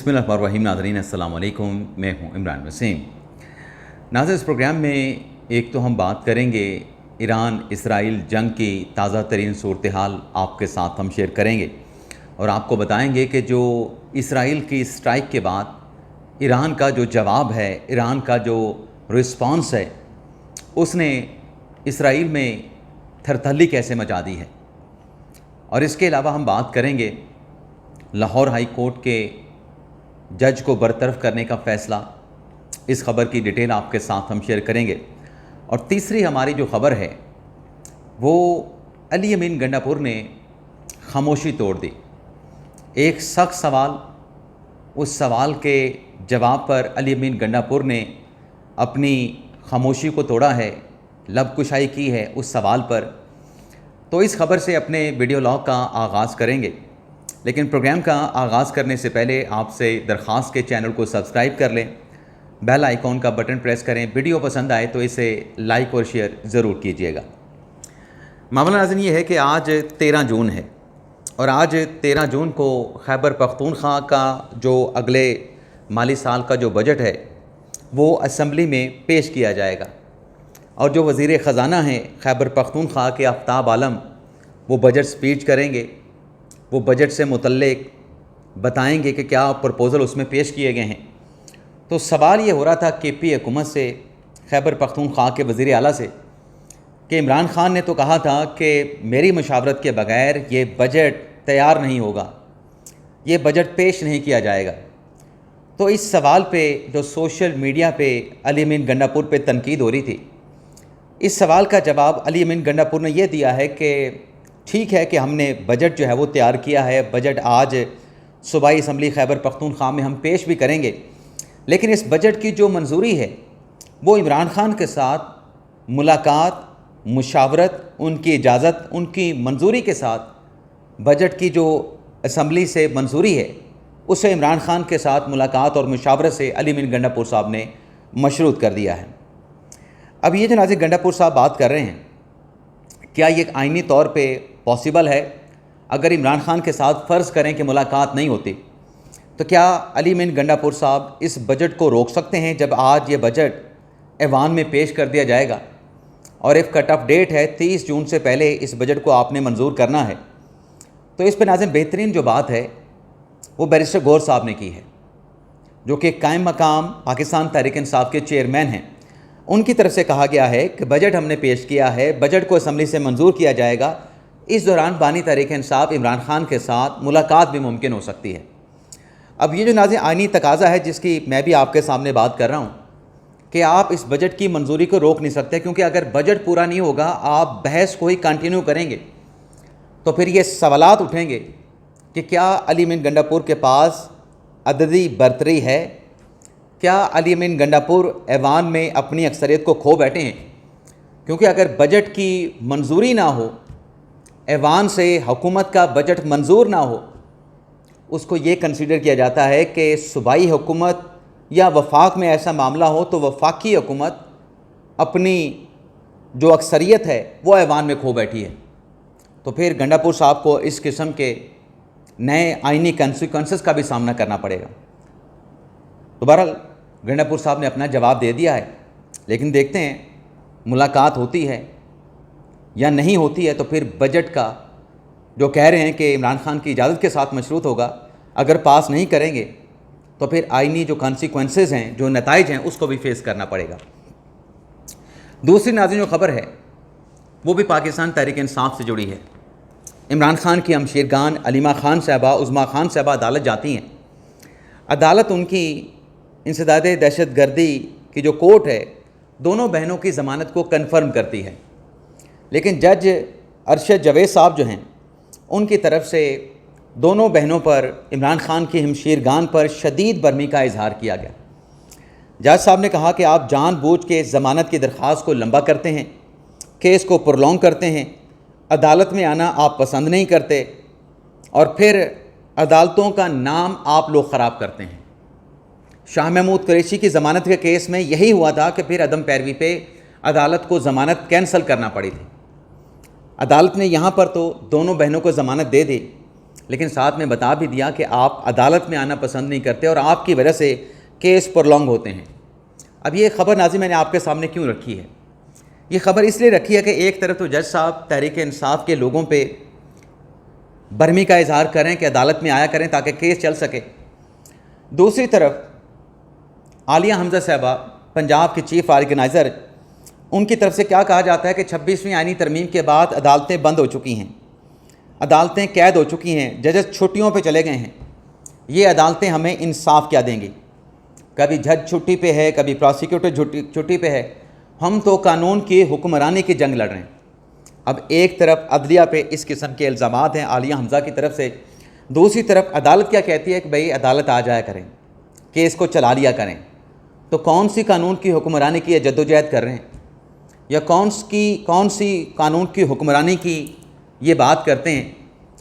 बिस्मिल्लाहिर्रहमानिर्रहीम। नाज़रीन अस्सलाम वालेकुम, मैं हूँ इमरान वसीम। नाज़रीन, इस प्रोग्राम में एक तो हम बात करेंगे ईरान इसराइल जंग की ताज़ा तरीन सूरत हाल आपके साथ हम शेयर करेंगे और आपको बताएंगे कि जो इसराइल की स्ट्राइक के बाद ईरान का जो जवाब है, ईरान का जो रिस्पॉन्स है, उसने इसराइल में थरथल्ली कैसे मचा दी है। और इसके अलावा हम बात करेंगे लाहौर हाई कोर्ट के जज को बरतरफ करने का फ़ैसला। इस खबर की डिटेल आपके साथ हम शेयर करेंगे। और तीसरी हमारी जो खबर है वो अली अमीन गंडापुर ने खामोशी तोड़ दी। एक सख्त सवाल, उस सवाल के जवाब पर अली अमीन गंडापुर ने अपनी खामोशी को तोड़ा है, लबकुशाई की है उस सवाल पर। तो इस खबर से अपने वीडियो लॉग का आगाज़ करेंगे, लेकिन प्रोग्राम का आगाज़ करने से पहले आपसे दरख्वास्त के चैनल को सब्सक्राइब कर लें, बेल आइकॉन का बटन प्रेस करें। वीडियो पसंद आए तो इसे लाइक और शेयर ज़रूर कीजिएगा। मामला नाज़रीन ये है कि आज 13 जून है और आज 13 जून को खैबर पख्तूनख्वा का जो अगले माली साल का जो बजट है वो असम्बली में पेश किया जाएगा। और जो वज़ीर ख़ज़ाना हैं खैबर पख्तूनख्वा के आफ्ताब आलम, वो बजट स्पीच करेंगे। वो बजट से मुतल्लिक बताएंगे कि क्या प्रपोज़ल उसमें पेश किए गए हैं। तो सवाल ये हो रहा था KP हुकूमत से, खैबर पख्तूनख्वा के वज़ीर आला से, कि इमरान ख़ान ने तो कहा था कि मेरी मशावरत के बग़ैर ये बजट तैयार नहीं होगा, ये बजट पेश नहीं किया जाएगा। तो इस सवाल पे जो सोशल मीडिया पे अली अमीन गंडापुर पे तनकीद हो रही थी, इस सवाल का जवाब अली अमीन गंडापुर ने यह दिया है कि ठीक है कि हमने बजट जो है वो तैयार किया है, बजट आज सूबाई असम्बली खैबर पख्तूनख्वा में हम पेश भी करेंगे, लेकिन इस बजट की जो मंजूरी है वो इमरान ख़ान के साथ मुलाकात, मुशावरत, उनकी इजाज़त, उनकी मंजूरी के साथ बजट की जो असम्बली से मंजूरी है उसे इमरान ख़ान के साथ मुलाकात और मुशावरत से अली अमीन गंडापुर साहब ने मशरूत कर दिया है। अब ये जो नाज़रीन गंडापुर साहब बात कर रहे हैं, क्या ये आइनी तौर पे पॉसिबल है? अगर इमरान ख़ान के साथ फ़र्ज़ करें कि मुलाकात नहीं होती, तो क्या अली अमीन गंडापुर साहब इस बजट को रोक सकते हैं जब आज ये बजट ऐवान में पेश कर दिया जाएगा और एक कट ऑफ डेट है 30 जून से पहले इस बजट को आपने मंजूर करना है? तो इस पर नाज़रीन बेहतरीन जो बात है वो बैरिस्टर गौर साहब ने की है, जो कि कायम मकाम पाकिस्तान तहरीक इंसाफ के चेयरमैन हैं। उनकी तरफ से कहा गया है कि बजट हमने पेश किया है, बजट को असम्बली से मंजूर किया जाएगा, इस दौरान बानी तहरीक इंसाफ इमरान ख़ान के साथ मुलाकात भी मुमकिन हो सकती है। अब ये जो नाज़रीन आइनी तकाज़ा है जिसकी मैं भी आपके सामने बात कर रहा हूँ कि आप इस बजट की मंजूरी को रोक नहीं सकते, क्योंकि अगर बजट पूरा नहीं होगा, आप बहस को ही कंटिन्यू करेंगे तो फिर ये सवालात उठेंगे कि क्या अली अमीन गंडापुर के पास अददी बर्तरी है, क्या अली अमीन गंडापुर ऐवान में अपनी अक्सरियत को खो बैठे हैं। क्योंकि अगर बजट की मंजूरी ना हो, ऐवान से हुकूमत का बजट मंजूर ना हो, उसको ये कंसीडर किया जाता है कि सूबाई हुकूमत या वफाक में ऐसा मामला हो तो वफाकी हुकूमत अपनी जो अक्सरियत है वो ऐवान में खो बैठी है। तो फिर गंडापुर साहब को इस किस्म के नए आइनी कॉन्सिक्वेंसेस का भी सामना करना पड़ेगा। तो बहरहाल गंडापुर साहब ने अपना जवाब दे दिया है, लेकिन देखते हैं मुलाकात होती है या नहीं होती है। तो फिर बजट का जो कह रहे हैं कि इमरान ख़ान की इजाज़त के साथ मशरूत होगा, अगर पास नहीं करेंगे तो फिर आइनी जो कॉन्सिक्वेंसेस हैं, जो नताइज हैं, उसको भी फेस करना पड़ेगा। दूसरी नाज़रीन जो खबर है वो भी पाकिस्तान तहरीक इंसाफ से जुड़ी है। इमरान ख़ान की हमशीरगान अलीमा ख़ान साहबा, उज़्मा ख़ान साहबा अदालत जाती हैं। अदालत उनकी इंसदाद दहशत गर्दी की जो कोर्ट है, दोनों बहनों की ज़मानत को कन्फर्म करती है, लेकिन जज अरशद जावेद साहब जो हैं, उनकी तरफ से दोनों बहनों पर इमरान ख़ान की हमशीरगान पर शदीद बरहमी का इजहार किया गया। जज साहब ने कहा कि आप जानबूझ के ज़मानत की दरख्वास्त को लंबा करते हैं, केस को प्रोलॉन्ग करते हैं, अदालत में आना आप पसंद नहीं करते और फिर अदालतों का नाम आप लोग ख़राब करते हैं। शाह महमूद कुरैशी की ज़मानत के केस में यही हुआ था कि फिर अदम पैरवी पे अदालत को ज़मानत कैंसिल करना पड़ी थी। अदालत ने यहाँ पर तो दोनों बहनों को ज़मानत दे दी, लेकिन साथ में बता भी दिया कि आप अदालत में आना पसंद नहीं करते और आपकी वजह से केस प्रोलॉन्ग होते हैं। अब ये ख़बर नाज़रीन मैंने आपके सामने क्यों रखी है? ये ख़बर इसलिए रखी है कि एक तरफ तो जज साहब तहरीक इंसाफ के लोगों पे बरहमी का इजहार करें कि अदालत में आया करें ताकि केस चल सके, दूसरी तरफ आलिया हमजा साहबा पंजाब की चीफ ऑर्गेनाइज़र, उनकी तरफ से क्या कहा जाता है कि 26वीं आईनी तरमीम के बाद अदालतें बंद हो चुकी हैं, अदालतें कैद हो चुकी हैं, जजेस छुट्टियों पे चले गए हैं, ये अदालतें हमें इंसाफ क्या देंगी? कभी जज छुट्टी पे है, कभी प्रोसिक्यूटर छुट्टी पे है, हम तो कानून की हुक्मरानी की जंग लड़ रहे हैं। अब एक तरफ अदलिया पे इस किस्म के इल्ज़ामात हैं आलिया हमज़ा की तरफ से, दूसरी तरफ अदालत क्या कहती है कि भाई अदालत आ जाया करें, केस को चला लिया करें। तो कौन सी कानून की हुक्मरानी की जद्दोजहद कर रहे हैं, या कौन सी कानून की हुक्मरानी की ये बात करते हैं?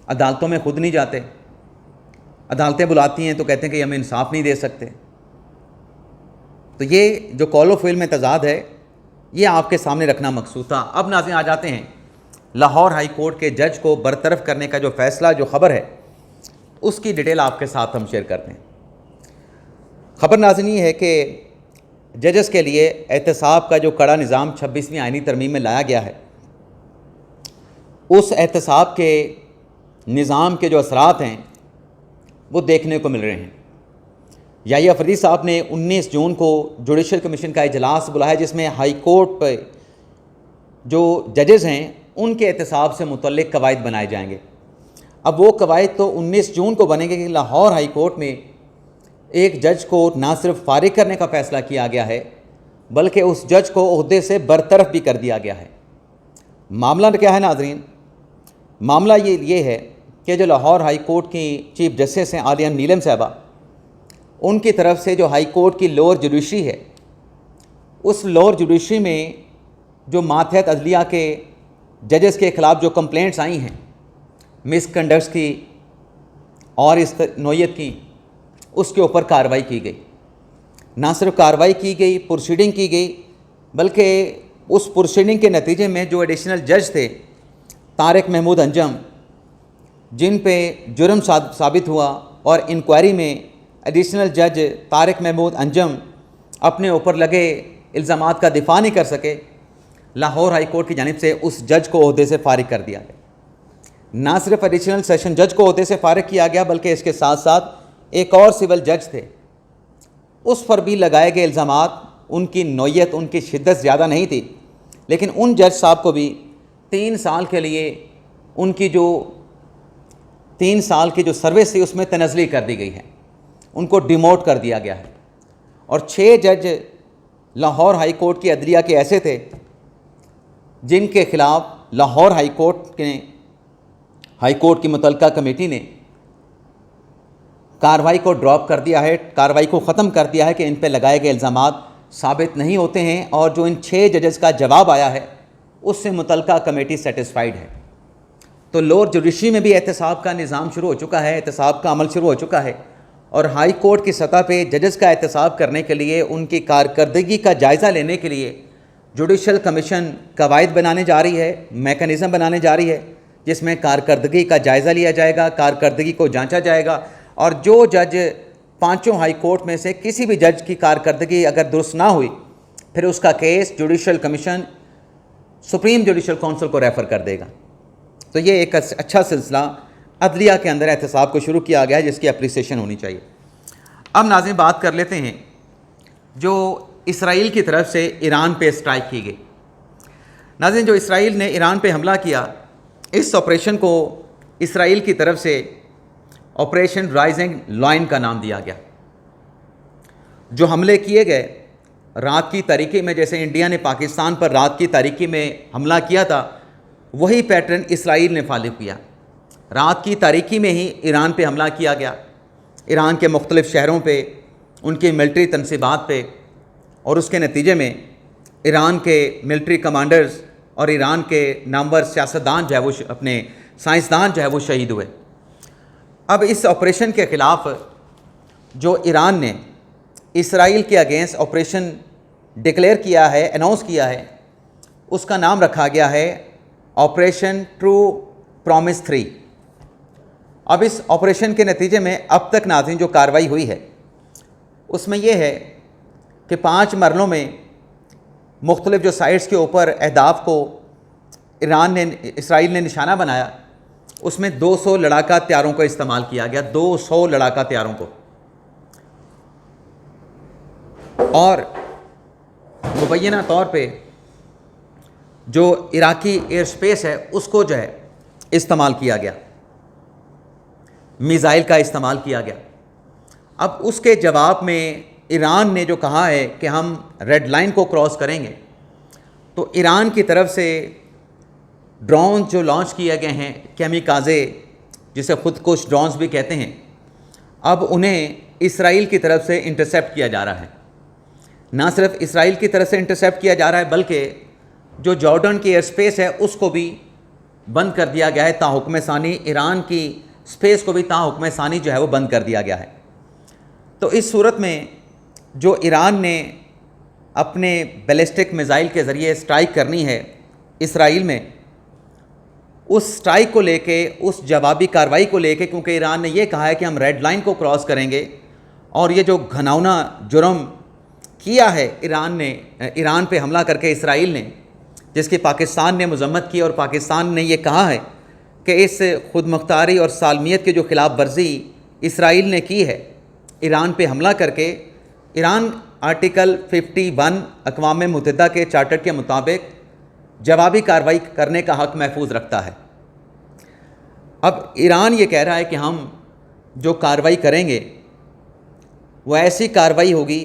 अदालतों में खुद नहीं जाते, अदालतें बुलाती हैं तो कहते हैं कि हमें इंसाफ नहीं दे सकते। तो ये जो कॉल ऑफ विल में तजाद है, ये आपके सामने रखना मकसूद था। अब नाज़रीन आ जाते हैं लाहौर हाई कोर्ट के जज को बरतरफ करने का जो फ़ैसला, जो ख़बर है, उसकी डिटेल आपके साथ हम शेयर करते हैं। ख़बर नाज़रीन ये है कि जजेस के लिए एहतसाब का जो कड़ा निज़ाम 26वीं आईनी तरमीम में लाया गया है, उस एहतसाब के निज़ाम के जो असरात हैं वो देखने को मिल रहे हैं। याहिया फरीद साहब ने 19 जून को जुडिशल कमीशन का इजलास बुलाया, जिसमें हाई कोर्ट पर जो जजेस हैं उनके एहतसाब से मुतल्लिक़ कवायद बनाए जाएंगे। अब वो कवायद तो 19 जून को बनेंगे कि लाहौर हाई कोर्ट में एक जज को ना सिर्फ फारिग करने का फ़ैसला किया गया है, बल्कि उस जज को ओहदे से बरतरफ भी कर दिया गया है। मामला क्या है नाज़रीन? मामला ये है कि जो लाहौर हाई कोर्ट की चीफ जस्टिस हैं आलिया नीलम साहबा, उनकी तरफ से जो हाई कोर्ट की लोअर जुडिशरी है, उस लोअर जुडिशरी में जो मातहत अदलिया के जजेस के ख़िलाफ़ जो कंप्लेंट्स आई हैं मिसकंडक्ट्स की और इस नौयत की, उसके ऊपर कार्रवाई की गई। ना सिर्फ कार्रवाई की गई, प्रोसीडिंग की गई, बल्कि उस प्रोसीडिंग के नतीजे में जो एडिशनल जज थे तारिक महमूद अंजम, जिन पे जुर्म साबित हुआ और इंक्वायरी में एडिशनल जज तारिक महमूद अंजम अपने ऊपर लगे इल्ज़ामात का दिफा नहीं कर सके, लाहौर हाई कोर्ट की जानिब से उस जज को ओहदे से फारिग कर दिया गया। ना सिर्फ एडिशनल सेशन जज को ओहदे से फारिग किया गया, बल्कि इसके साथ साथ एक और सिविल जज थे, उस पर भी लगाए गए इल्ज़ामात, उनकी नौयत, उनकी शिद्दत ज़्यादा नहीं थी, लेकिन उन जज साहब को भी 3 साल के लिए उनकी जो 3 साल की जो सर्विस थी उसमें तनज़ली कर दी गई है, उनको डिमोट कर दिया गया है। और 6 जज लाहौर हाई कोर्ट की अदलिया के ऐसे थे जिनके ख़िलाफ़ लाहौर हाई कोर्ट की मुतल्लिका कमेटी ने कार्रवाई को ड्रॉप कर दिया है, कार्रवाई को ख़त्म कर दिया है कि इन पर लगाए गए इल्ज़ामात साबित नहीं होते हैं, और जो इन 6 जजेस का जवाब आया है उससे मुतल्लिका कमेटी सेटिस्फाइड है। तो लोअर जुडिशरी में भी एहतसाब का निज़ाम शुरू हो चुका है, एहतसाब का अमल शुरू हो चुका है, और हाई कोर्ट की सतह पे जजेस का एहतसाब करने के लिए, उनकी कारकर्दगी का जायज़ा लेने के लिए जुडिशल कमीशन कवायद बनाने जा रही है, मेकनिज़म बनाने जा रही है, जिसमें कारकर्दगी का जायज़ा लिया जाएगा, कारकर्दगी को जांचा जाएगा, और जो जज 5 हाई कोर्ट में से किसी भी जज की कारकर्दगी अगर दुरुस्त ना हुई, फिर उसका case judicial commission supreme judicial council को रेफ़र कर देगा। तो ये एक अच्छा सिलसिला अदलिया के अंदर एहतसाब को शुरू किया गया है, जिसकी अप्रिसिएशन होनी चाहिए। अब नाज़रीन बात कर लेते हैं जो इसराइल की तरफ से ईरान पे स्ट्राइक की गई। नाज़रीन, जो इसराइल ने ईरान पे हमला किया, इस ऑपरेशन को इसराइल की तरफ से ऑपरेशन राइजिंग लायन का नाम दिया गया। जो हमले किए गए रात की तारीकी में, जैसे इंडिया ने पाकिस्तान पर रात की तारीकी में हमला किया था, वही पैटर्न इसराइल ने फॉलो किया। रात की तारीकी में ही ईरान पे हमला किया गया, ईरान के मुख्तलिफ़ शहरों पे, उनकी मिलिट्री तनसीबात पे, और उसके नतीजे में ईरान के मिलिट्री कमांडर्स और ईरान के नामवर सियासतदान जो है वो अपने साइंसदान जो है वो शहीद हुए। अब इस ऑपरेशन के ख़िलाफ़ जो ईरान ने इसराइल के अगेंस्ट ऑपरेशन डिक्लेयर किया है, अनाउंस किया है, उसका नाम रखा गया है ऑपरेशन ट्रू प्रॉमिस 3। अब इस ऑपरेशन के नतीजे में अब तक नाज़रीन जो कार्रवाई हुई है उसमें यह है कि 5 मरलों में मुख्तलिफ जो साइट्स के ऊपर अहदाफ को इसराइल ने निशाना बनाया, उसमें 200 लड़ाका हथियारों का इस्तेमाल किया गया, 200 लड़ाका हथियारों को, और मुबैना तौर पे जो इराकी एयर स्पेस है उसको जो है इस्तेमाल किया गया, मिसाइल का इस्तेमाल किया गया। अब उसके जवाब में ईरान ने जो कहा है कि हम रेड लाइन को क्रॉस करेंगे, तो ईरान की तरफ से ड्रोन जो लॉन्च किए गए हैं, कैमिकाज़े जिसे खुदकुश ड्रोन्स भी कहते हैं, अब उन्हें इसराइल की तरफ से इंटरसेप्ट किया जा रहा है। ना सिर्फ इसराइल की तरफ से इंटरसेप्ट किया जा रहा है बल्कि जो जॉर्डन की एयर स्पेस है उसको भी बंद कर दिया गया है ताहुक्म सानी, ईरान की स्पेस को भी ताहुक्म सानी जो है वो बंद कर दिया गया है। तो इस सूरत में जो ईरान ने अपने बैलिस्टिक मिसाइल के ज़रिए स्ट्राइक करनी है इसराइल में, उस स्ट्राइक को लेके, उस जवाबी कार्रवाई को लेके, क्योंकि ईरान ने यह कहा है कि हम रेड लाइन को क्रॉस करेंगे, और ये जो घिनौना जुर्म किया है ईरान पे हमला करके इसराइल ने, जिसकी पाकिस्तान ने मजम्मत की, और पाकिस्तान ने यह कहा है कि इस खुद मुख्तारी और सालमियत की जो खिलाफ वर्जी इसराइल ने की है ईरान पे हमला करके, ईरान आर्टिकल 51 अक़वाम मुत्तहिदा के चार्टर के मुताबिक जवाबी कार्रवाई करने का हक़ महफूज रखता है। अब ईरान ये कह रहा है कि हम जो कार्रवाई करेंगे वो ऐसी कार्रवाई होगी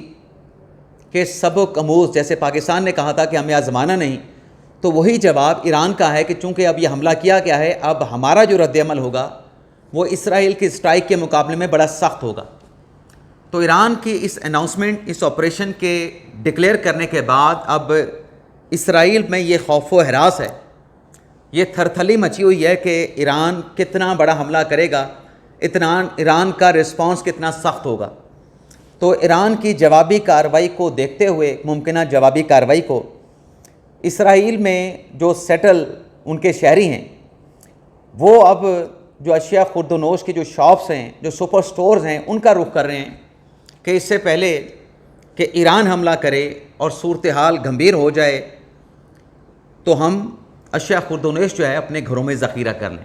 कि सबो कमूज़, जैसे पाकिस्तान ने कहा था कि हमें आज़माना नहीं, तो वही जवाब ईरान का है कि चूँकि अब ये हमला किया गया है, अब हमारा जो रद्द-ए-अमल होगा वो इसराइल की स्ट्राइक के मुकाबले में बड़ा सख्त होगा। तो ईरान की इस अनाउंसमेंट, इस ऑपरेशन के डिक्लेयर करने के बाद अब इसराइल में ये खौफ व हरास है, ये थरथली मची हुई है कि ईरान कितना बड़ा हमला करेगा, इतना ईरान का रिस्पांस कितना सख्त होगा। तो ईरान की जवाबी कार्रवाई को देखते हुए, मुमकिन जवाबी कार्रवाई को, इसराइल में जो सेटल उनके शहरी हैं वो अब जो अशिया खुर्दनोश की जो शॉप्स हैं, जो सुपर स्टोर्स हैं, उनका रुख कर रहे हैं कि इससे पहले कि ईरान हमला करे और सूरत हाल गंभीर हो जाए तो हम अशिया खुर्दनोश जो है अपने घरों में ज़ख़ीरा कर लें,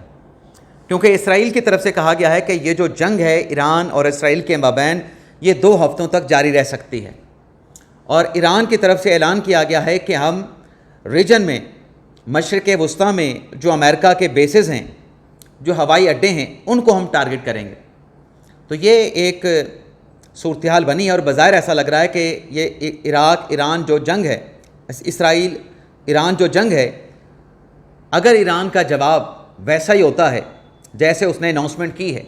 क्योंकि इसराइल की तरफ से कहा गया है कि ये जो जंग है ईरान और इसराइल के माबैन, ये 2 हफ्तों तक जारी रह सकती है। और ईरान की तरफ से ऐलान किया गया है कि हम रीजन में, मशरिक़ वस्ता में जो अमेरिका के बेसेस हैं, जो हवाई अड्डे हैं, उनको हम टारगेट करेंगे। तो ये एक सूरत हाल बनी है और बज़ाहिर ऐसा लग रहा है कि ये इराक ईरान जो जंग है, इसराइल ईरान जो जंग है, अगर ईरान का जवाब वैसा ही होता है जैसे उसने अनाउंसमेंट की है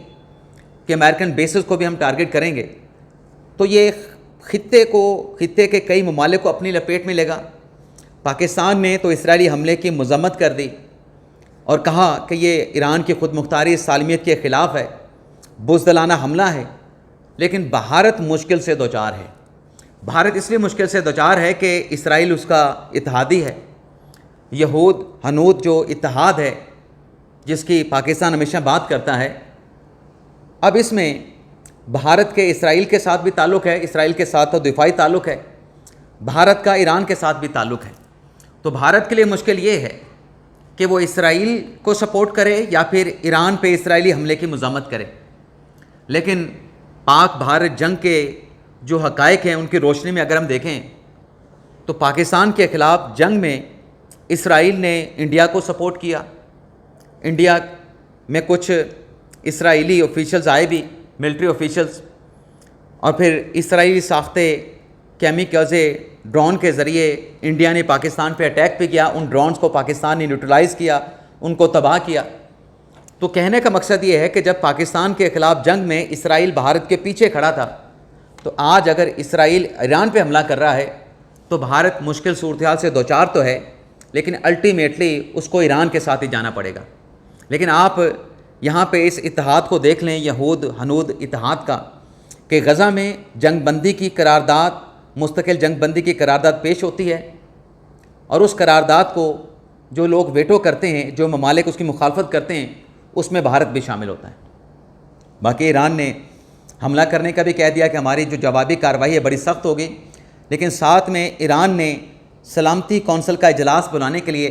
कि अमेरिकन बेसेस को भी हम टारगेट करेंगे, तो ये खित्ते के कई ममालिक को अपनी लपेट में लेगा। पाकिस्तान ने तो इसराइली हमले की मजम्मत कर दी और कहा कि ये ईरान की खुद मुख्तारी सालमियत के ख़िलाफ़ है, बुज़दिलाना हमला है। लेकिन भारत मुश्किल से दो चार है। भारत इसलिए मुश्किल से दो चार है कि इसराइल उसका इत्तेहादी है। यहूद हनूद जो इत्तेहाद है जिसकी पाकिस्तान हमेशा बात करता है, अब इसमें भारत के इसराइल के साथ भी ताल्लुक़ है, इसराइल के साथ तो दिफाई ताल्लुक़ है, भारत का ईरान के साथ भी ताल्लुक़ है। तो भारत के लिए मुश्किल ये है कि वो इसराइल को सपोर्ट करे या फिर ईरान पे इसराइली हमले की मज़ामत करे। लेकिन पाक भारत जंग के जो हक़ाइक़ हैं उनकी रोशनी में अगर हम देखें तो पाकिस्तान के ख़िलाफ़ जंग में इसराइल ने इंडिया को सपोर्ट किया। इंडिया में कुछ इसराइली ऑफिशियल्स आए भी, मिलिट्री ऑफिशियल्स, और फिर इसराइली साख्ते कैमिकाज़े ड्रोन के ज़रिए इंडिया ने पाकिस्तान पे अटैक भी किया। उन ड्रोन्स को पाकिस्तान ने न्यूट्रलाइज़ किया, उनको तबाह किया। तो कहने का मकसद ये है कि जब पाकिस्तान के ख़िलाफ़ जंग में इसराइल भारत के पीछे खड़ा था, तो आज अगर इसराइल ईरान पे हमला कर रहा है तो भारत मुश्किल सूरत हाल से दो चार तो है, लेकिन अल्टीमेटली उसको ईरान के साथ ही जाना पड़ेगा। लेकिन आप यहाँ पे इस इत्तेहाद को देख लें, यहूद हनूद इत्तेहाद का, कि गज़ा में जंग बंदी की करारदाद, मुस्तकिल जंग बंदी की करारदाद पेश होती है, और उस करारदाद को जो लोग वेटो करते हैं, जो ममालिक उसकी मुखालफत करते हैं, उसमें भारत भी शामिल होता है। बाकी ईरान ने हमला करने का भी कह दिया कि हमारी जो जवाबी कार्रवाई है बड़ी सख्त होगी, लेकिन साथ में ईरान ने सलामती कौंसिल का इजलास बुलाने के लिए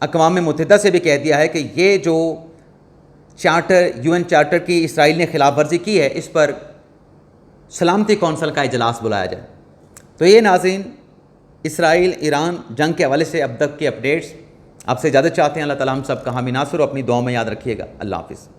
अक़वाम मुत्तहिदा से भी कह दिया है कि ये जो चार्टर, UN चार्टर की इसराइल ने खिलाफ वर्जी की है, इस पर सलामती कौंसिल का इजलास बुलाया जाए। तो ये नाज़रीन इसराइल ईरान जंग के हवाले से अब तक के अपडेट्स आपसे इजाज़त चाहते हैं। अल्लाह ताला हम सब का हामी नासर, अपनी दुआ में याद रखिएगा। अल्लाह हाफ़िज़।